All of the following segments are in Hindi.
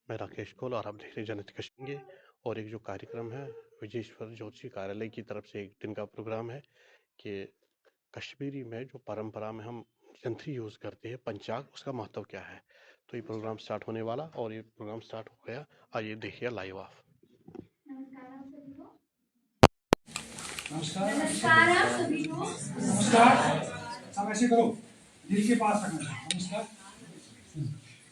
मैं राकेश कोल और आप देख रहे हैं जनहित करेंगे। और एक जो कार्यक्रम है विजेश्वर ज्योतिषी कार्यालय की तरफ से एक दिन का प्रोग्राम है कि कश्मीरी में जो परंपरा में हम यंत्र यूज करते हैं पंचांग, उसका महत्व क्या है। तो ये प्रोग्राम स्टार्ट होने वाला और ये प्रोग्राम स्टार्ट हो गया। आइए देखिए लाइव आप। नमस्कार आप सभी को। नमस्कार। सब ऐसे करो, दिल के पास रखना। नमस्कार।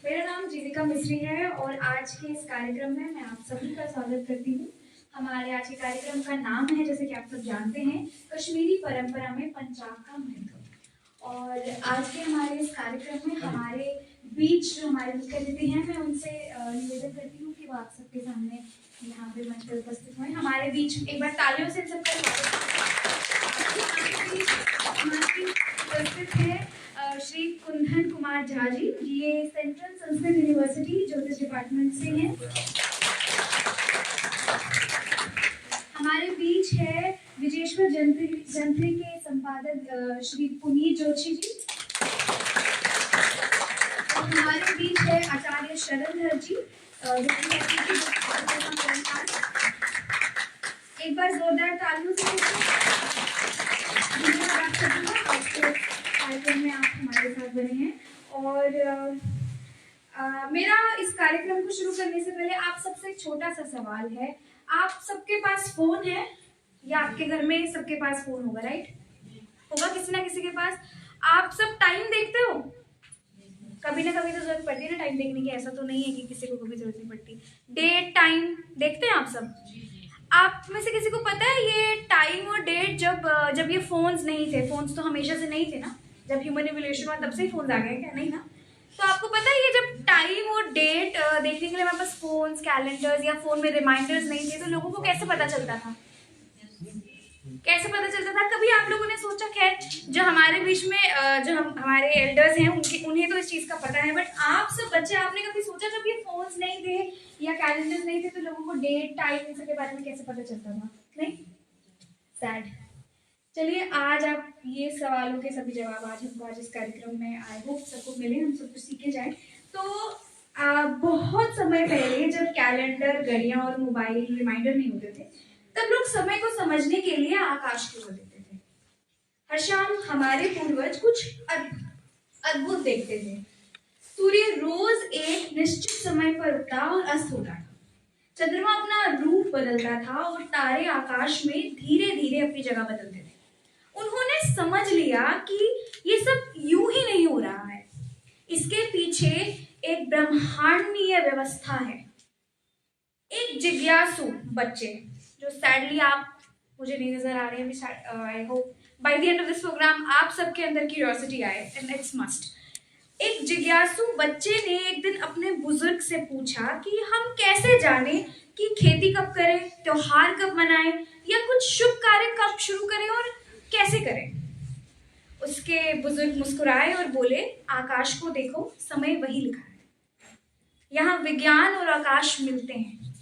मेरा नाम जीविका मिश्री है और आज के इस कार्यक्रम में मैं आप सभी का स्वागत करती हूँ। हमारे आज के कार्यक्रम का नाम है, जैसे कि आप सब जानते हैं, कश्मीरी परंपरा में पंचांग का महत्व। और आज के हमारे इस कार्यक्रम में हमारे बीच जो हमारे मुख्य अतिथि हैं, मैं उनसे निवेदन करती हूँ कि वो आप सबके सामने यहाँ पे मंच पर उपस्थित हुए। हमारे बीच एक बार तालियों से सबका उपस्थित है श्री कुंदन कुमार झा जी। ये सेंट्रल संस्कृत यूनिवर्सिटी ज्योतिष डिपार्टमेंट से हैं। हमारे बीच है विजेश्वर जंत्री के संपादक श्री पुनीत जोशी जी। और हमारे बीच है आचार्य शरणधर जी, एक बार जोरदार तालियों से कार्यक्रम में आप हमारे साथ बने हैं। और मेरा इस कार्यक्रम को शुरू करने से पहले आप सबसे एक छोटा सा सवाल है। आप सबके पास फोन है या आपके घर में सबके पास फोन होगा, राइट? होगा किसी ना किसी के पास। आप सब टाइम देखते हो? कभी ना कभी तो जरूरत पड़ती है ना टाइम देखने की, ऐसा तो नहीं है कि किसी को कभी जरूरत नहीं पड़ती। डेट टाइम देखते हैं आप सब? आप में से किसी को पता है ये टाइम और डेट जब ये फोन्स नहीं थे, फोन्स तो हमेशा से नहीं थे ना, जब ह्यूमन एवोल्यूशन हुआ तब से ही फोन्स आ गए क्या? नहीं ना। तो आपको पता है ये जब टाइम और डेट देखने के लिए हमारे पास फोन्स, कैलेंडर्स या फोन में रिमाइंडर्स नहीं थे, तो लोगों को कैसे पता चलता था? कैसे पता चलता था? कभी आप लोगों ने सोचा? खैर, जो हमारे बीच में जो हमारे एल्डर्स हैं उन्हें तो इस चीज का पता है, बट आप सब बच्चे, आपने कभी सोचा जब ये फोन्स नहीं थे या कैलेंडर्स नहीं थे तो लोगों को डेट टाइम इन सब के बारे में कैसे पता चलता था? नहीं? सैड। चलिए, आज आप ये सवालों के सभी जवाब आज इस कार्यक्रम में आई होप सबको मिले, हम सब कुछ सीखे जाए। तो बहुत समय पहले जब कैलेंडर, घड़ियां और मोबाइल रिमाइंडर नहीं होते थे, तब लोग समय को समझने के लिए आकाश की ओर देखते थे। हर शाम हमारे पूर्वज कुछ अद्भुत देखते थे। सूर्य रोज एक निश्चित समय पर उगता और अस्त होता था। चंद्रमा अपना रूप बदलता था और तारे आकाश में धीरे धीरे अपनी जगह बदलते थे। उन्होंने समझ लिया कि ये सब यूं ही नहीं हो रहा है, इसके पीछे एक ब्रह्मांडीय व्यवस्था है। एक जिज्ञासु बच्चे, जो सैडली आप मुझे नहीं नजर आ रहे हैं, I hope by the end of this programme आप सबके अंदर क्यूरियोसिटी आए, एंड इट्स मस्ट। एक जिज्ञासु बच्चे ने एक दिन अपने बुजुर्ग से पूछा कि हम कैसे जाने कि खेती कब करें, त्योहार कब मनाएं या कुछ शुभ कार्य कब शुरू करें और कैसे करें। उसके बुजुर्ग मुस्कुराए और बोले, आकाश को देखो, समय वही लिखा है। यहाँ विज्ञान और आकाश मिलते हैं।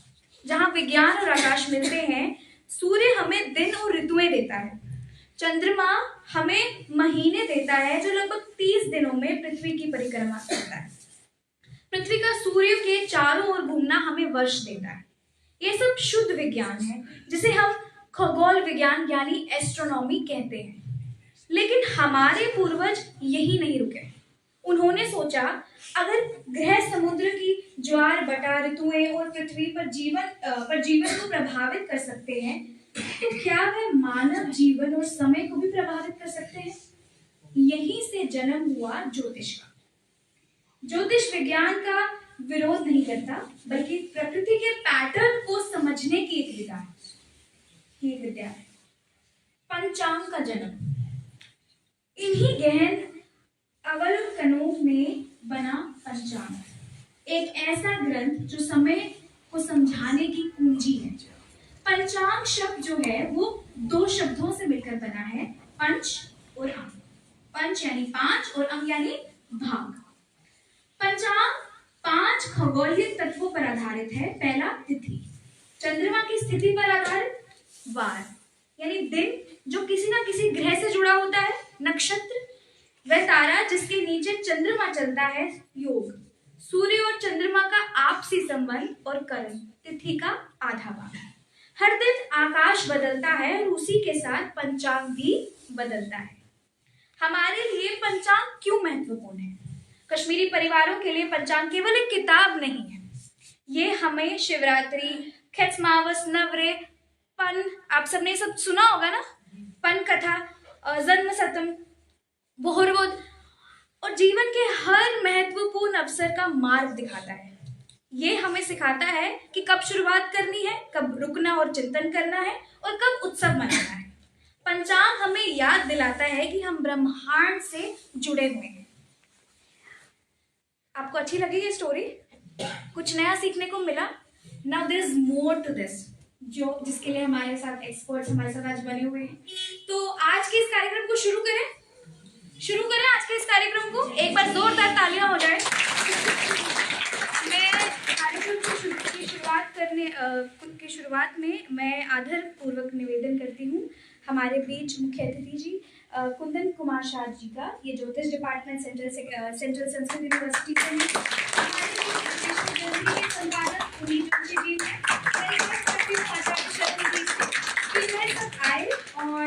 जहाँ विज्ञान और आकाश मिलते हैं, सूर्य हमें दिन और ऋतुएं देता है, चंद्रमा हमें महीने देता है जो लगभग 30 दिनों में पृथ्वी की परिक्रमा करता है। पृथ्वी का सूर्य के चारों ओर घूमना हमें वर्ष देता है। ये सब शुद्ध विज्ञान है, जिसे हम खगोल विज्ञान यानी एस्ट्रोनॉमी कहते हैं। लेकिन हमारे पूर्वज यही नहीं रुके। उन्होंने सोचा, अगर ग्रह समुद्र की ज्वार बटा, ऋतुएं और पृथ्वी पर जीवन को प्रभावित कर सकते हैं, तो क्या वे मानव जीवन और समय को भी प्रभावित कर सकते हैं? यहीं से जन्म हुआ ज्योतिष का। ज्योतिष विज्ञान का विरोध नहीं करता, बल्कि प्रकृति के पैटर्न को समझने की एक विद्या है। पंचांग का जन्म इन्हीं गहन अवलोकनों में बना। पंचांग एक ऐसा ग्रंथ जो समय को समझाने की कुंजी है। पंचांग शब्द जो है वो 2 शब्दों से मिलकर बना है, पंच और अंग। पंच यानी 5 और अंग यानी भाग। पंचांग 5 खगोलीय तत्वों पर आधारित है। पहला, तिथि, चंद्रमा की स्थिति पर आधारित। वार यानी दिन, जो किसी ना किसी ग्रह से जुड़ा होता है। नक्षत्र, वह तारा जिसके नीचे चंद्रमा चलता है। योग, सूर्य और चंद्रमा का आपसी संबंध और कर्म, तिथि का आधा भाग। हर दिन आकाश बदलता है और उसी के साथ पंचांग भी बदलता है। हमारे लिए पंचांग क्यों महत्वपूर्ण है? कश्मीरी परिवारों के लिए पंचांग केवल एक किताब नहीं है, ये हमें शिवरात्रि, खेत्समावस, नवरे, पन, आप सबने सब सुना होगा ना, पन कथा, जन्म शतम, बोहरवोद और जीवन के हर महत्वपूर्ण अवसर का मार्ग दिखाता है। ये हमें सिखाता है कि कब शुरुआत करनी है, कब रुकना और चिंतन करना है और कब उत्सव मनाना है। पंचांग हमें याद दिलाता है कि हम ब्रह्मांड से जुड़े हुए हैं। आपको अच्छी लगी ये स्टोरी? कुछ नया सीखने को मिला? Now there is more to this, जो जिसके लिए हमारे साथ एक्सपर्ट्स हमारे साथ आज बने हुए हैं। तो आज के इस कार्यक्रम को शुरू करें आज के इस कार्यक्रम को। एक बार जोरदार तालियां हो जाए। मैं कार्यक्रम की शुरुआत में मैं आदर पूर्वक निवेदन करती हूँ हमारे बीच मुख्य अतिथि जी कुंदन कुमार शाह जी का, ये ज्योतिष डिपार्टमेंट सेंट्रल संस्कृत यूनिवर्सिटी से हैं। हमारे संपादक पुनीत जी हैं, सब आए और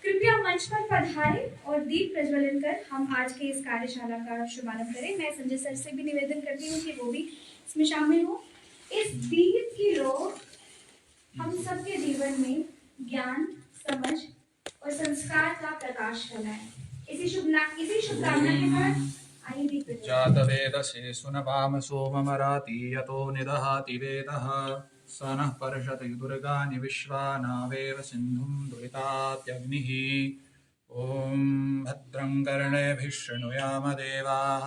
कृपया मंच पर पधारें और दीप प्रज्वलन कर हम आज के इस कार्यशाला का शुभारंभ करें। मैं संजय सर से भी निवेदन करती हूँ कि वो भी इसमें शामिल हो। इस दीप की रोह हम सबके जीवन में ज्ञान, समझ और संस्कार का प्रकाश फैलाए। इसी शुभकामना के साथ आइए दीप प्रज्वलन। जातवेदसे सुनपाम सोममराति यतो निदहाति वेदः स नः पर्षति दुर्गानि विश्वानावेव सिन्धुं दुरितात्यग्निः। ॐ भद्रं कर्णेभिः शृणुयाम देवाः,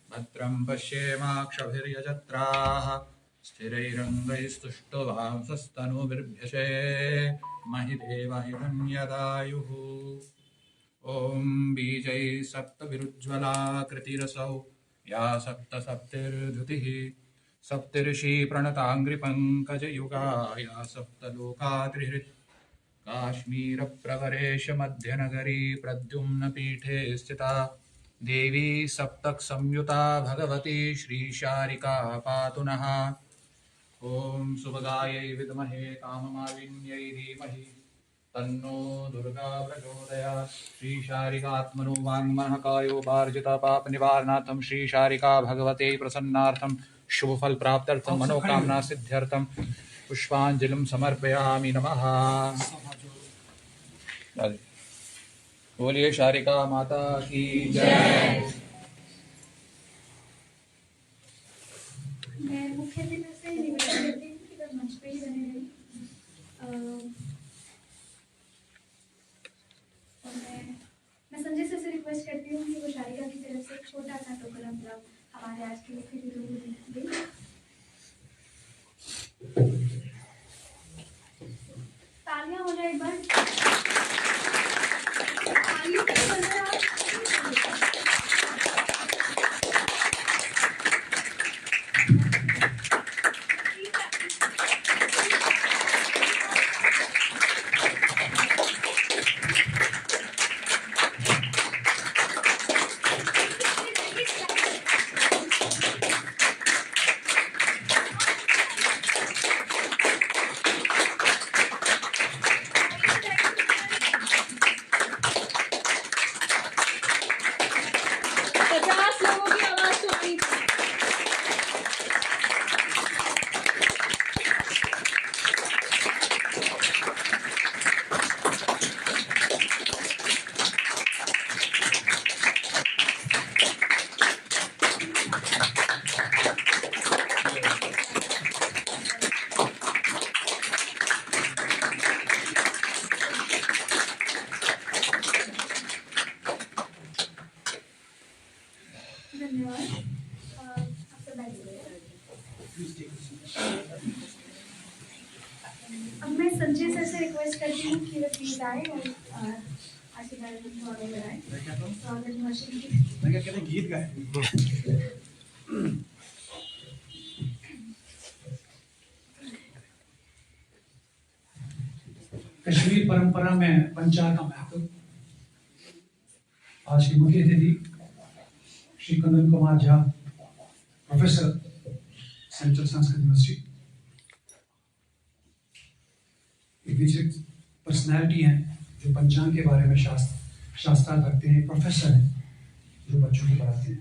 भद्रं पश्येमाक्षभिर्यजत्राः, स्थिरैरङ्गैस्तुष्टुवांसस्तनूभिर्भ्यशे महि देव हिरण्यदायुः। ॐ बीजैः सप्तभिरुज्ज्वला कृतिरसौ या सप्तसप्तिर्धृतिः, सप्तर्षि प्रणताङ्घ्रिपङ्कजयुगा या सप्तलोकात्रिहृत्। काश्मीरप्रवरेश मध्यनगरी प्रद्युम्नपीठे स्थिता देवी सप्तक संयुता भगवती श्रीशारिका पातु नः। ॐ सुभगायै विद्महे काममालिन्यै धीमहि तन्नो दुर्गा प्रचोदयात्। श्रीशारिकात्मनो वाङ्मनः वार्जिता पापनिवारणार्थं श्रीशारिका भगवते प्रसन्नार्थं शुभफल प्राप्त्यर्थं मनोकामना सिद्ध्यर्थं पुष्पाञ्जलिं समर्पयामि। नमः। बोलिए शारिका माता की जय। मैं मुख्य अतिथि से निवेदन करती हूँ कि वह मंच पे ही बने रहें। और मैं संजय सर से रिक्वेस्ट करती हूँ कि वो शारिका की तरफ से एक छोटा सा टोकन मतलब हमारे आज के मुख्य अतिथि को दें। तालियां हो जाए एक बार। तालियों की वजह अब मैं संजय सर से रिक्वेस्ट करती हूँ कि वे प्लीज आए और आशीर्वाद कराएं। स्वागत भाषण की गीत गाए। कश्मीर परंपरा में पंचांग का महत्व। आज के मुख्य अतिथि Shri Kundan Kumar Jha professor central Sanskrit university, एक विजिट पर्सनैलिटी हैं जो पंचांग के बारे में शास्त्रार्थ रखते हैं, प्रोफेसर हैं जो बच्चों को पढ़ाते हैं।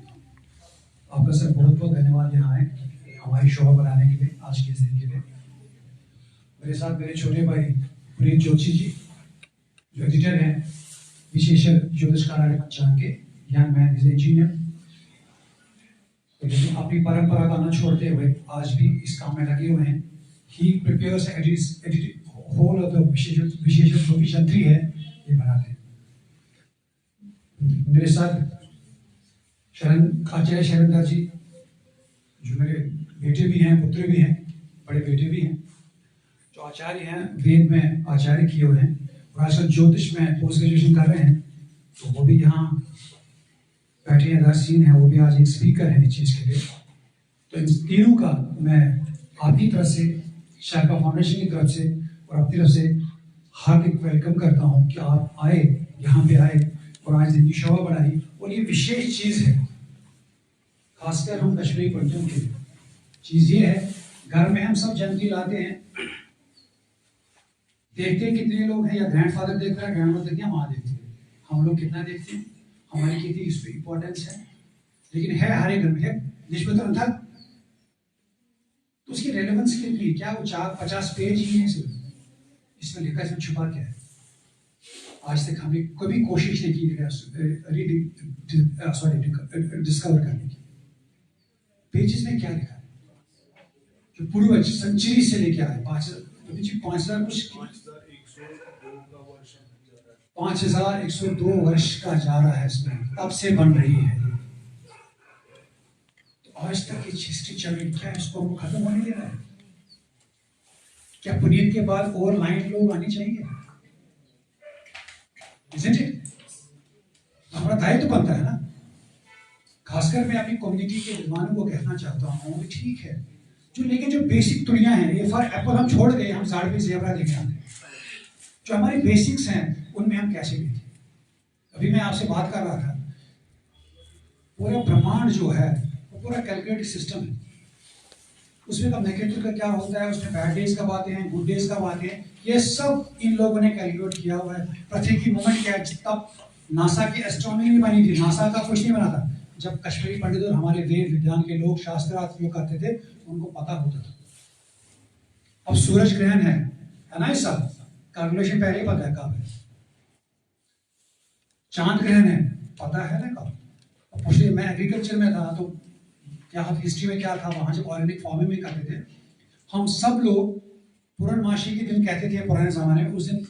आपका सर बहुत बहुत धन्यवाद यहाँ आए हमारी शोभा बनाने के लिए, आज के इस दिन के लिए। मेरे साथ मेरे छोटे भाई पुनीत जोशी जी जो एडिटर हैं विशेषज्ञ ज्योतिष कार्यालय पंचांग के, यंग मैन इज इंजीनियर, लेकिन अपनी परंपरा का न छोड़ते हुए आज भी इस काम में लगे हुए हैं। ही प्रिपेयर्स होल ऑफ द विशेषज्ञ जो भी जंत्री है ये बनाते हैं। मेरे साथ आचार्य शरणदास जी जो मेरे बेटे भी हैं, पुत्र भी हैं, बड़े बेटे भी हैं, जो आचार्य हैं, वेद में आचार्य किए हुए हैं और आजकल ज्योतिष में पोस्ट ग्रेजुएशन कर रहे हैं, तो वो भी यहाँ बैठे हैं, दासीन है, वो भी आज एक स्पीकर है इस चीज़ के लिए। तो इन तीनों का मैं आपकी तरफ से, शारका फाउंडेशन की तरफ से और अपनी तरफ से हार्दिक वेलकम करता हूँ कि आप आए, यहाँ पे आए और आज दिन की शोभा बढ़ाई। और ये विशेष चीज़ है खासकर हम कश्मीरी पंडितों के लिए। चीज़ ये है, घर में हम सब जंत्री लाते हैं, देखते हैं कितने लोग हैं, या ग्रैंडफादर देख रहा है, ग्रैंडमदर देखते हैं, माँ देखती है, हम लोग कितना देखते हैं, हमारी कितनी इस पर इंपॉर्टेंस है। लेकिन है हर एक घर में है निष्पत्ति अंतर, तो उसकी रेलेवेंस कितनी, क्या वो 450 पेज ही है सिर्फ, इसमें लिखा, इसमें छुपा क्या है। आज तक हमने कभी कोशिश नहीं की डिस्कवर करने की पेजेस में क्या लिखा है, जो पूर्व सेंचुरी से लेके आए 5102 वर्ष का जा रहा है, इसमें तब से बन रही है। तो आज तक ये हिस्ट्री चल रही, क्या इसको हम खत्म होने दे रहा है? क्या पुनीत के बाद और लाइन लोग आनी चाहिए? Isn't it? हमारा दायित्व बनता है ना। खासकर मैं अपनी कम्युनिटी के विद्वानों को कहना चाहता हूँ कि ठीक है, लेकिन जो बेसिक तुड़ियां हैं, ये फॉर एप्पल हम छोड़ गए, हम साड़ पे ज़ेबरा लेके आते हैं। जो हमारे बेसिक्स हैं उनमें हम कैसे लेंगे? अभी मैं आपसे बात कर रहा था, पूरा ब्रह्मांड जो है वो पूरा कैलकुलेटेड सिस्टम है। उसमें कब नेगेटिव का क्या होता है, उसमें बैड डेज कब आते हैं, गुड डेज कब आते हैं, ये सब इन लोगों ने कैलकुलेट किया हुआ है। पृथ्वी की मूवमेंट क्या है, तब नासा की एस्ट्रोनॉमी नहीं बनी थी, नासा का कुछ नहीं बना था। जब कश्मीरी पंडित और हमारे वेद विज्ञान के लोग शास्त्रार्थ जो करते थे उनको पता होता था। अब सूरज ग्रहण है ना, इस साल कैलकुलेशन पहले ही पता है कब है। चांद ग्रहण है, पता है ना कब। अब पूछिए, मैं एग्रीकल्चर में था तो क्या हिस्ट्री में क्या था, वहां जब ऑर्गेनिक फार्मिंग में करते थे हम सब लोग, पूर्णमासी के दिन कहते थे पुराने जमाने में, उस दिन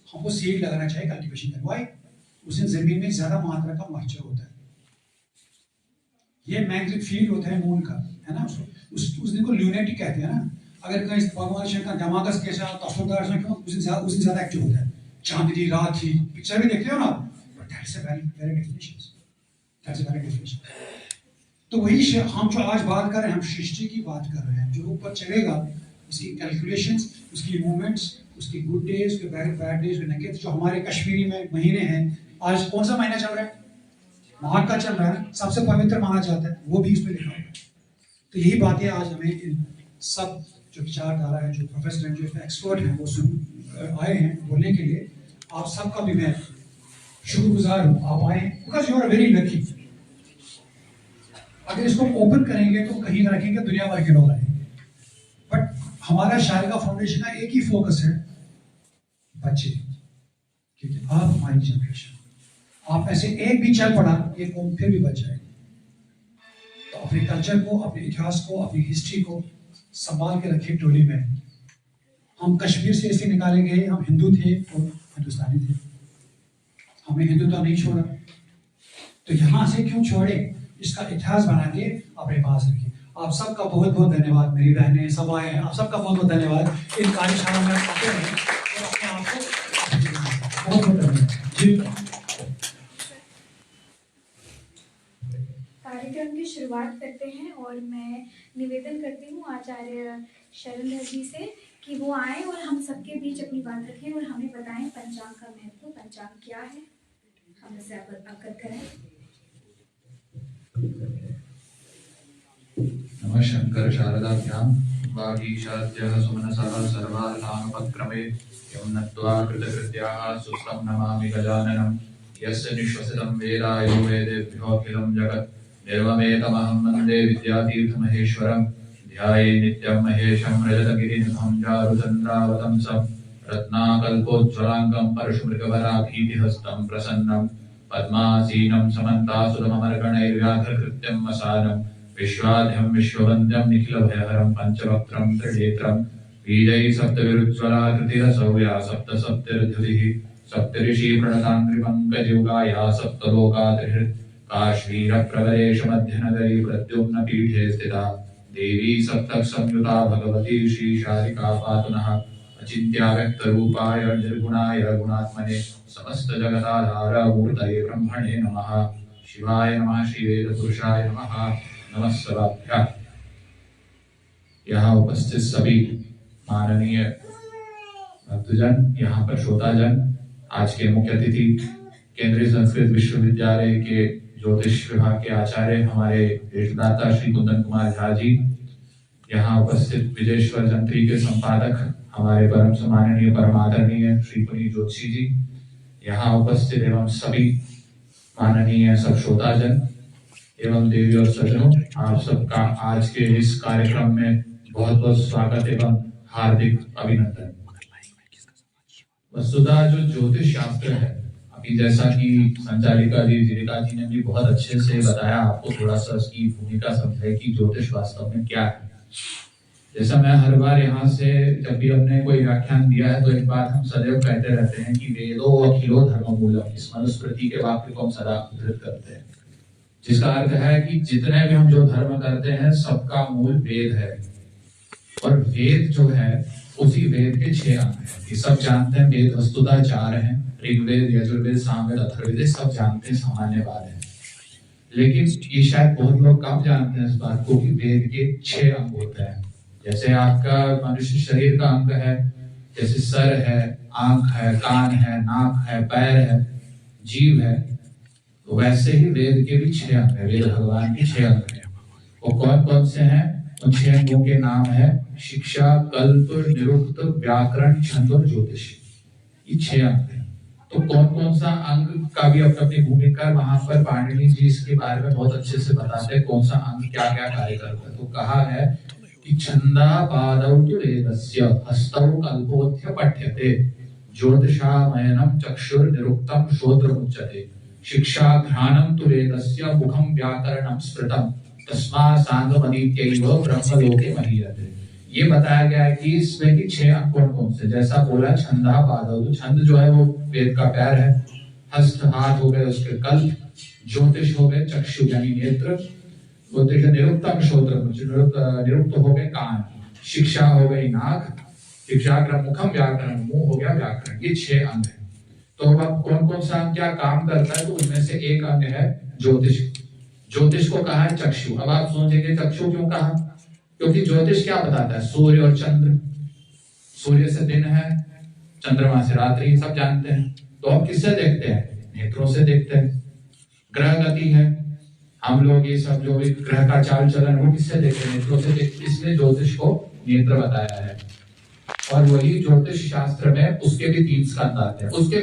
हमको सीड लगाना चाहिए, कल्टीवेशन करवाए, उस दिन जमीन में ज्यादा मात्रा का मॉइस्चर होता है, ये मैग्नेटिक फील्ड होता है मून का, है ना। उस दिन को ल्यूनेटिक कहते हैं ना। अगर कहीं भगवान शिव का दिमाग कैसा क्यों उस दिन ज्यादा एक्टिव होता है। चांदनी रात थी, पिक्चर भी देखते हो ना, तो वही हम जो आज बात कर रहे हैं, हम सृष्टि की बात कर रहे हैं, जो ऊपर चलेगा उसकी कैलकुलेशंस, उसकी मूवमेंट्स, उसकी गुड डेज, उसके बैड डेज, नकेत, जो हमारे कश्मीरी में महीने हैं। आज कौन सा महीना चल रहा है? माघ का चल रहा है, सबसे पवित्र माना जाता है, वो भी इसमें लिखा हुआ है। तो यही बातें आज हमें इन सब जो विचारधारा है, जो प्रोफेसर हैं, जो एक्सपर्ट हैं, वो सुन आए हैं बोलने के लिए। आप सबका भी मैं शुक्रगुजार हूँ, आप आए, because you are very lucky. अगर इसको ओपन करेंगे तो कहीं ना रखेंगे, दुनिया भर के लोग आएंगे, बट हमारा शारका फाउंडेशन का एक ही फोकस है, बच्चे, क्योंकि आप हमारी जनरेशन, आप ऐसे एक भी चल पड़ा ये कौम फिर भी बच जाएगी। तो अपने कल्चर को, अपने इतिहास को, अपनी हिस्ट्री को संभाल के रखिए टोली में। हम कश्मीर से इसे निकाले गए, हम हिंदू थे और हिंदुस्तानी थे, हमने हिंदुत्व नहीं छोड़ा, तो यहाँ से क्यों छोड़े, इसका इतिहास बना के अपने पास रखिए। आप सबका बहुत बहुत धन्यवाद, मेरी बहनें सब आए हैं, आप सबका बहुत बहुत धन्यवाद। इन कार्यशाला में आते हैं और अपने आप को बहुत बहुत धन्यवाद जी। कार्यक्रम की शुरुआत करते हैं और मैं निवेदन करती हूँ आचार्य शरणधर जी से कि वो आए और हम सबके बीच अपनी बात रखें और हमें बताएं पंचांग का महत्व, पंचांग क्या है, हम इससे अवगत करें। नमः शंकर शारदाभ्यां वागीशाद्यः सुमनसः सर्वार्थानुपक्रमे यं नत्वा कृतकृत्याः सुस्तं नमामि गजाननं यस्य निश्वसितं वेदायो वेदेभ्योऽखिलं जगत् निर्वमेतमहं वन्दे विद्यातीर्थमहेश्वरं ध्याये नित्यं महेशं रजतगिरिनिभं चारुचन्द्रावतंसं रत्नाकल्पोज्ज्वलाङ्गं परशुमृगवराभीतिहस्तं प्रसन्नं पद्मासीनं समन्तासुरममर्गणैर्व्याघ्रकृत्यं वसानं विश्वाद्यं विश्ववन्द्यं निखिलभयहरं पञ्चवक्त्रं त्रिनेत्रं बीजैः सप्तविरुज्ज्वला धृतिरसौर्या सप्तसप्तिर्धृतिः सप्तऋषि प्रणताङ्घ्रिपङ्कजयुगाया सप्तलोकात्रिहृत् काश्मीरप्रवरेशमध्यनगरी प्रद्युम्नपीठे स्थिता देवी सप्तसंयुता भगवती श्रीशारिका पातु नः अचिन्त्या व्यक्तरूपाय निर्गुणाय गुणात्मने समस्तजगदाधार मूर्तये ब्रह्मणे नमः शिवाय नमः श्रीवेदपुरुषाय नमः नमः सर्वाभ्यः। यहाँ उपस्थित सभी माननीय भक्तजन, यहाँ पर श्रोताजन, आज के मुख्य अतिथि केंद्रीय संस्कृत विश्वविद्यालय के ज्योतिष विभाग के आचार्य हमारे देशदाता श्री कुंदन कुमार झा जी, यहाँ उपस्थित विजयेश्वर जंत्री के संपादक हमारे परम सम्माननीय परम आदरणीय श्री पुनीत जोशी जी, यहाँ उपस्थित एवं सभी माननीय सब श्रोताजन एवं देवी और सज्जनों, आप सबका आज के इस कार्यक्रम में बहुत बहुत स्वागत एवं हार्दिक अभिनंदन। वस्तुतः जो ज्योतिष शास्त्र है, अभी जैसा कि संचालिका जी जीविका जी ने भी बहुत अच्छे से बताया, आपको थोड़ा सा उसकी भूमिका समझाई कि ज्योतिष वास्तव में क्या है। जैसा मैं हर बार यहाँ से जब भी हमने कोई व्याख्यान दिया है तो एक बात हम सदैव कहते रहते हैं कि वेदो अखिलो धर्ममूलम, इस मनुस्मृति के वाक्य को हम सदा उद्धृत करते हैं, जिसका अर्थ है कि जितने भी हम जो धर्म करते हैं सबका मूल वेद है। और वेद जो है उसी वेद के 6 अंग हैं। ये सब जानते हैं, वेद वस्तुतः 4 हैं, ऋग्वेद यजुर्वेद सामवेद अथर्ववेद, सब जानते हैं, सामान्य बात है। लेकिन ये शायद बहुत लोग कम जानते हैं इस बात को कि वेद के 6 अंग होते हैं। जैसे आपका मनुष्य शरीर का अंग है, जैसे सर है, आंख है, कान है, नाक है, पैर है, जीव है, तो वैसे ही वेद के भी 6 अंग है। वेद भगवान के 6 अंग है। वो कौन कौन से हैं? उन 6 अंगों के नाम है शिक्षा, कल्प, निरुक्त, व्याकरण, छंद और ज्योतिष। ये 6 अंग है। तो कौन कौन सा अंग का भी अपनी भूमिका, वहां पर पाणिनि जी इसके बारे में बहुत अच्छे से बताते हैं कौन सा अंग क्या क्या कार्य करता है। तो कहा है कि छंदा पादौ तु वेदस्य हस्तौ कल्पोऽध्य पठ्यते ज्योतिषामयनं चक्षुर्निरुक्तं श्रोत्रमुच्यते शिक्षा घ्राणं तु वेदस्य मुखं व्याकरणं स्मृतं तस्मात् सांगमदित्यैव ब्रह्मलोके महीयते। ये बताया गया है कि इसमें की 6 अंग कौन कौन से, जैसा बोला छंदा पादौ, तो छंद जो है वो वेद का पैर है, हस्त हाथ हो गए उसके कल्प, ज्योतिष हो गए चक्षु यानी नेत्र, निरुक्तम श्रोत्र, निरुक्त हो गए कान, शिक्षा हो गई नाक, शिक्षा मुखम व्याकरण, मुंह हो गया व्याकरण। ये 6 अंग है। तो अब कौन कौन सा अंग क्या काम करता है, तो उनमें से एक अंग है ज्योतिष। ज्योतिष को कहा है चक्षु। अब आप सोचेंगे चक्षु क्यों कहा, क्योंकि ज्योतिष क्या बताता है, सूर्य और चंद्र, सूर्य से दिन है, चंद्रमा से रात्रि, सब जानते हैं। तो हम किससे देखते हैं? नेत्रों से देखते हैं। ग्रह गति है, हम लोग ये सब जो भी ग्रह का चाल चलन वो किससे देखते हैं? नेत्रों से देखते हैं। इसलिए ज्योतिष को नेत्र बताया है। और वही ज्योतिष शास्त्र में उसके भी 3 स्कंद आते हैं। उसके भी